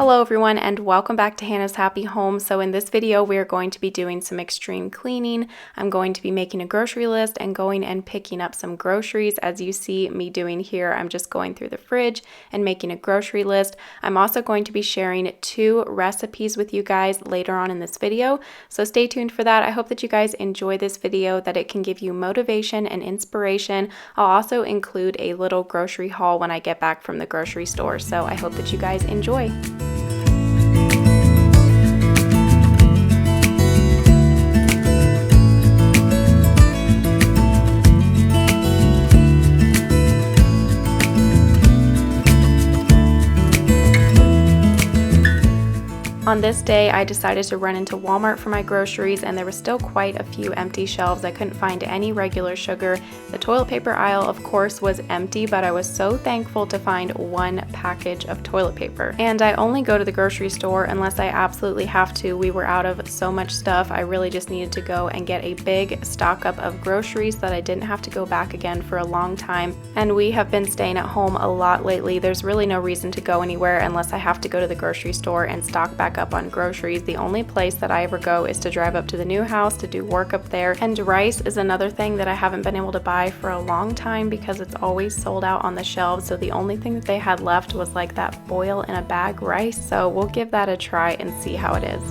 Hello everyone and welcome back to Hannah's Happy Home. So in this video we are going to be doing some extreme cleaning. I'm going to be making a grocery list and going and picking up some groceries. As you see me doing here, I'm just going through the fridge and making a grocery list. I'm also going to be sharing 2 recipes with you guys later on in this video. So stay tuned for that. I hope that you guys enjoy this video, that it can give you motivation and inspiration. I'll also include a little grocery haul when I get back from the grocery store. So I hope that you guys enjoy. On this day, I decided to run into Walmart for my groceries, and there was still quite a few empty shelves. I couldn't find any regular sugar. The toilet paper aisle, of course, was empty, but I was so thankful to find 1 package of toilet paper. And I only go to the grocery store unless I absolutely have to. We were out of so much stuff. I really just needed to go and get a big stock up of groceries that I didn't have to go back again for a long time. And we have been staying at home a lot lately. There's really no reason to go anywhere unless I have to go to the grocery store and stock back up on groceries. The only place that I ever go is to drive up to the new house to do work up there. And rice is another thing that I haven't been able to buy for a long time because it's always sold out on the shelves. So the only thing that they had left was like that boil in a bag rice. So we'll give that a try and see how it is.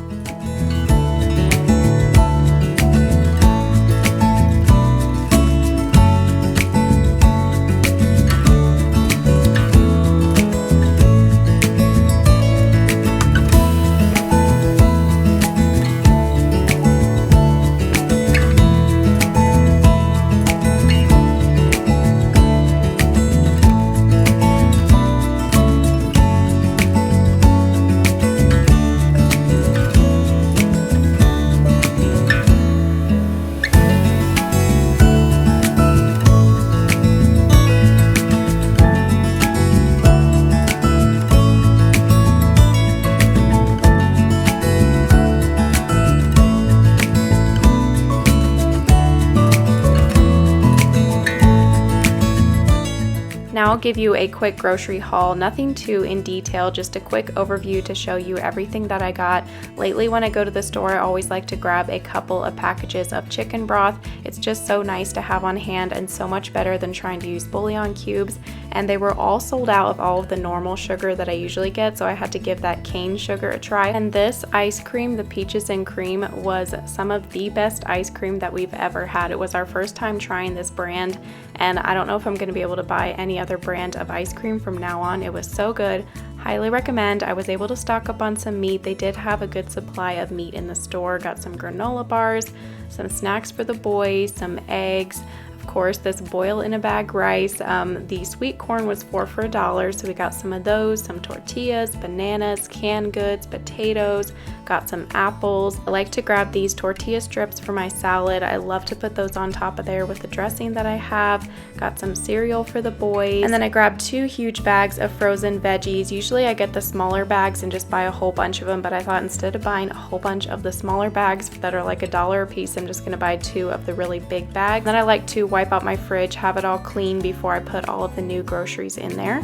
Now I'll give you a quick grocery haul, nothing too in detail, just a quick overview to show you everything that I got. Lately when I go to the store, I always like to grab a couple of packages of chicken broth. It's just so nice to have on hand and so much better than trying to use bouillon cubes. And they were all sold out of all of the normal sugar that I usually get, so I had to give that cane sugar a try. And this ice cream, the peaches and cream, was some of the best ice cream that we've ever had. It was our first time trying this brand, and I don't know if I'm going to be able to buy any other brand of ice cream from now on. It was so good. Highly recommend. I was able to stock up on some meat. They did have a good supply of meat in the store. Got some granola bars, some snacks for the boys, some eggs. Of course, this boil in a bag rice. The sweet corn was 4 for $1, so we got some of those, some tortillas, bananas, canned goods, potatoes, got some apples. I like to grab these tortilla strips for my salad. I love to put those on top of there with the dressing that I have. Got some cereal for the boys. And then I grabbed 2 huge bags of frozen veggies. Usually I get the smaller bags and just buy a whole bunch of them, but I thought instead of buying a whole bunch of the smaller bags that are like $1 a piece, I'm just gonna buy 2 of the really big bags. Then I like to wipe out my fridge, have it all clean before I put all of the new groceries in there.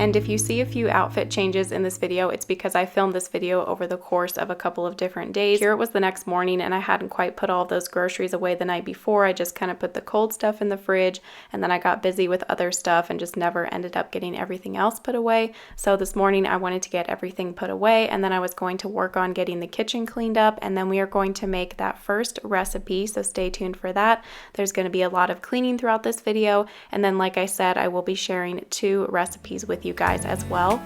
And if you see a few outfit changes in this video, it's because I filmed this video over the course of a couple of different days. Here it was the next morning and I hadn't quite put all of those groceries away the night before. I just kind of put the cold stuff in the fridge, and then I got busy with other stuff and just never ended up getting everything else put away. So this morning I wanted to get everything put away, and then I was going to work on getting the kitchen cleaned up, and then we are going to make that first recipe, so stay tuned for that. There's going to be a lot of cleaning throughout this video, and then like I said, I will be sharing 2 recipes with you guys as well.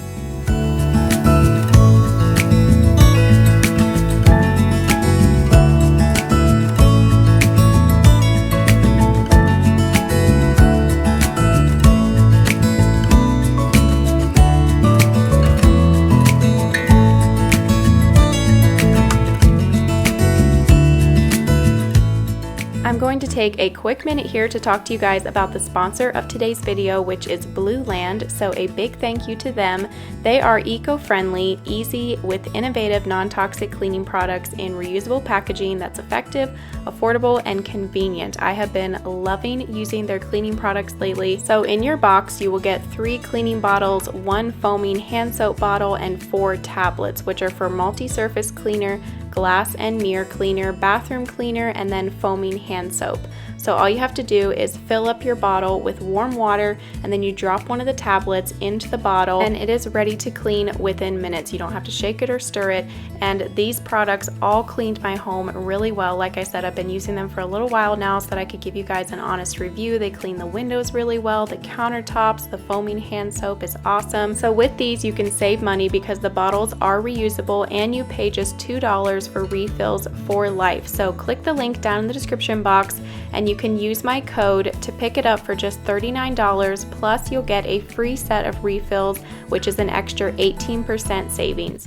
going to take a quick minute here to talk to you guys about the sponsor of today's video, which is Blue Land. So a big thank you to them. They are eco-friendly, easy with innovative non-toxic cleaning products in reusable packaging that's effective, affordable, and convenient. I have been loving using their cleaning products lately. So in your box, you will get 3 cleaning bottles, 1 foaming hand soap bottle, and 4 tablets, which are for multi-surface cleaner, glass and mirror cleaner, bathroom cleaner, and then foaming hand soap. So all you have to do is fill up your bottle with warm water, and then you drop one of the tablets into the bottle, and it is ready to clean within minutes. You don't have to shake it or stir it. And these products all cleaned my home really well. Like I said, I've been using them for a little while now so that I could give you guys an honest review. They clean the windows really well, the countertops, the foaming hand soap is awesome. So with these, you can save money because the bottles are reusable and you pay just $2 for refills for life. So click the link down in the description box and you can use my code to pick it up for just $39, plus you'll get a free set of refills, which is an extra 18% savings.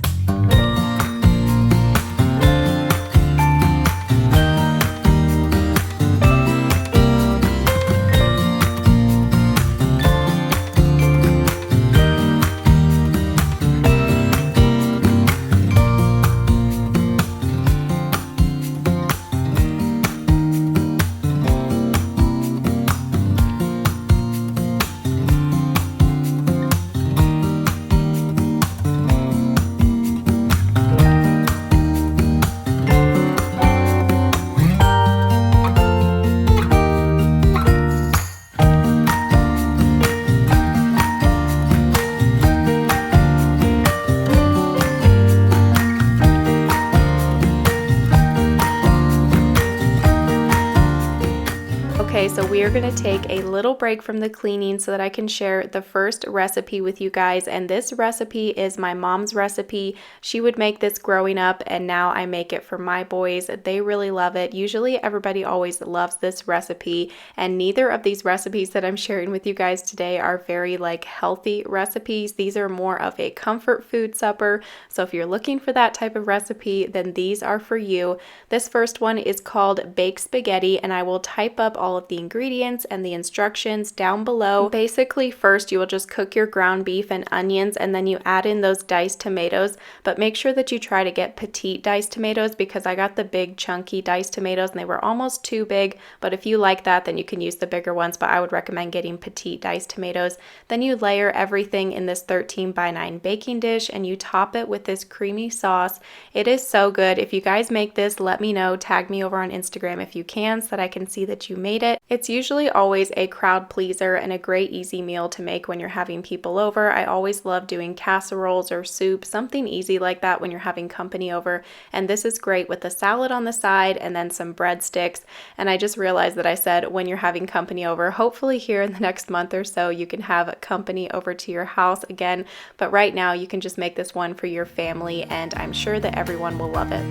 Okay, so we are going to take a little break from the cleaning so that I can share the first recipe with you guys. And this recipe is my mom's recipe. She would make this growing up, and now I make it for my boys. They really love it. Usually everybody always loves this recipe, and neither of these recipes that I'm sharing with you guys today are very healthy recipes. These are more of a comfort food supper. So if you're looking for that type of recipe, then these are for you. This first one is called baked spaghetti, and I will type up all of the ingredients and the instructions down below. Basically, first you will just cook your ground beef and onions, and then you add in those diced tomatoes, but make sure that you try to get petite diced tomatoes because I got the big chunky diced tomatoes and they were almost too big, but if you like that then you can use the bigger ones, but I would recommend getting petite diced tomatoes. Then you layer everything in this 13x9 baking dish and you top it with this creamy sauce. It is so good. If you guys make this, let me know. Tag me over on Instagram if you can so that I can see that you made it. It's usually always a crowd pleaser and a great easy meal to make when you're having people over. I always love doing casseroles or soup, something easy like that when you're having company over. And this is great with a salad on the side and then some breadsticks. And I just realized that I said when you're having company over. Hopefully here in the next month or so you can have company over to your house again. But right now you can just make this one for your family, and I'm sure that everyone will love it.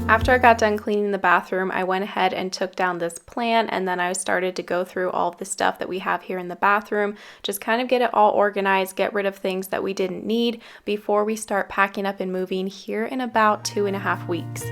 After I got done cleaning the bathroom, I went ahead and took down this plant, and then I started to go through all of the stuff that we have here in the bathroom, just kind of get it all organized, get rid of things that we didn't need before we start packing up and moving here in about 2.5 weeks.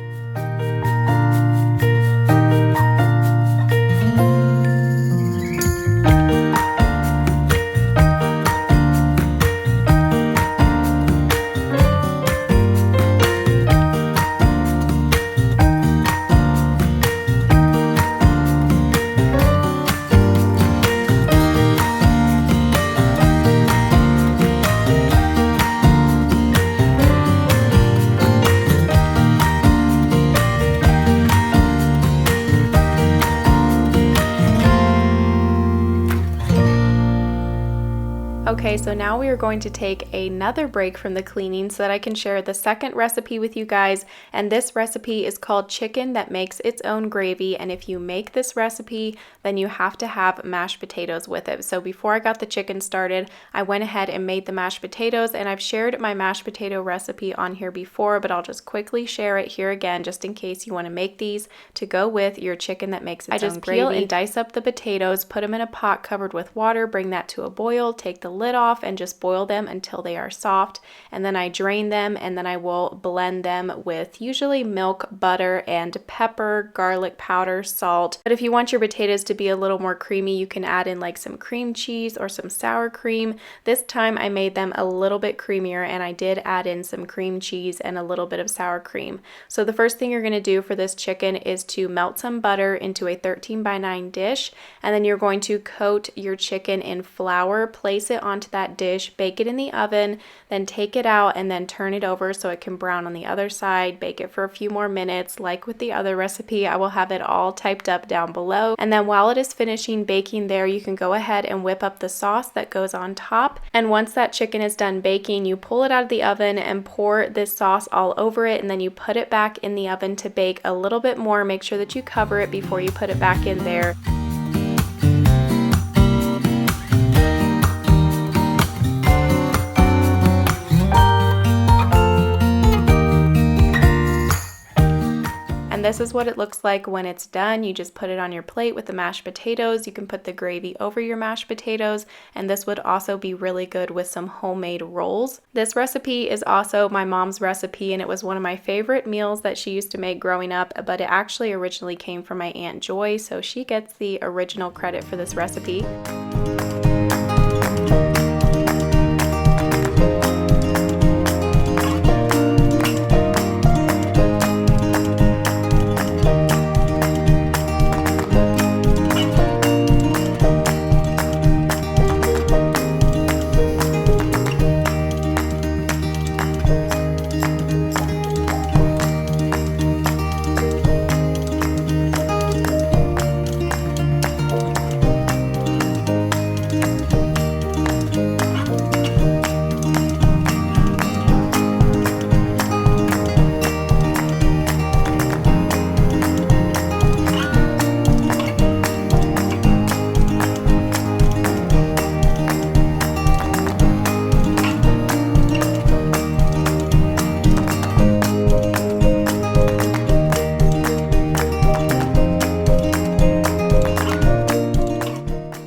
Okay, so now we are going to take another break from the cleaning so that I can share the second recipe with you guys. And this recipe is called chicken that makes its own gravy. And if you make this recipe, then you have to have mashed potatoes with it. So before I got the chicken started, I went ahead and made the mashed potatoes, and I've shared my mashed potato recipe on here before, but I'll just quickly share it here again just in case you want to make these to go with your chicken that makes its own gravy. I just peel and dice up the potatoes, put them in a pot covered with water, bring that to a boil, take the lid off and just boil them until they are soft, and then I drain them, and then I will blend them with usually milk, butter, and pepper, garlic powder, salt. But if you want your potatoes to be a little more creamy, you can add in like some cream cheese or some sour cream. This time I made them a little bit creamier, and I did add in some cream cheese and a little bit of sour cream. So the first thing you're going to do for this chicken is to melt some butter into a 13x9 dish, and then you're going to coat your chicken in flour, place it onto that dish, bake it in the oven, then take it out and then turn it over so it can brown on the other side. Bake it for a few more minutes. Like with the other recipe, I will have it all typed up down below. And then while it is finishing baking there, you can go ahead and whip up the sauce that goes on top. And once that chicken is done baking, you pull it out of the oven and pour this sauce all over it, and then you put it back in the oven to bake a little bit more. Make sure that you cover it before you put it back in there. And this is what it looks like when it's done. You just put it on your plate with the mashed potatoes. You can put the gravy over your mashed potatoes, and this would also be really good with some homemade rolls. This recipe is also my mom's recipe, and it was one of my favorite meals that she used to make growing up, but it actually originally came from my Aunt Joy, so she gets the original credit for this recipe.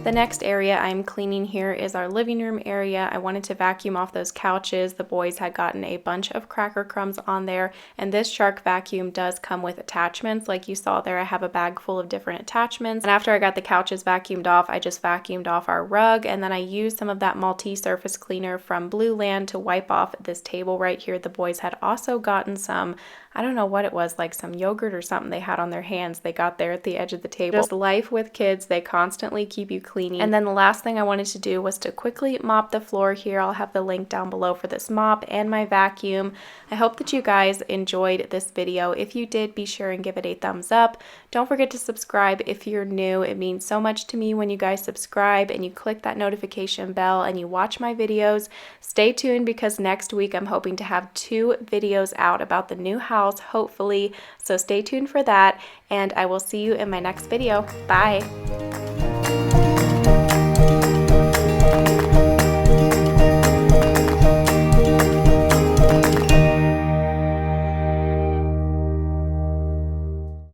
The next area I'm cleaning here is our living room area. I wanted to vacuum off those couches. The boys had gotten a bunch of cracker crumbs on there, and this Shark vacuum does come with attachments. Like you saw there, I have a bag full of different attachments. And after I got the couches vacuumed off, I just vacuumed off our rug, and then I used some of that multi-surface cleaner from Blue Land to wipe off this table right here. The boys had also gotten some, I don't know what it was, like some yogurt or something they had on their hands. They got there at the edge of the table. Just life with kids, they constantly keep you cleaning. And then the last thing I wanted to do was to quickly mop the floor here. I'll have the link down below for this mop and my vacuum. I hope that you guys enjoyed this video. If you did, be sure and give it a thumbs up. Don't forget to subscribe if you're new. It means so much to me when you guys subscribe and you click that notification bell and you watch my videos. Stay tuned because next week I'm hoping to have 2 videos out about the new house, hopefully. So stay tuned for that, and I will see you in my next video. Bye!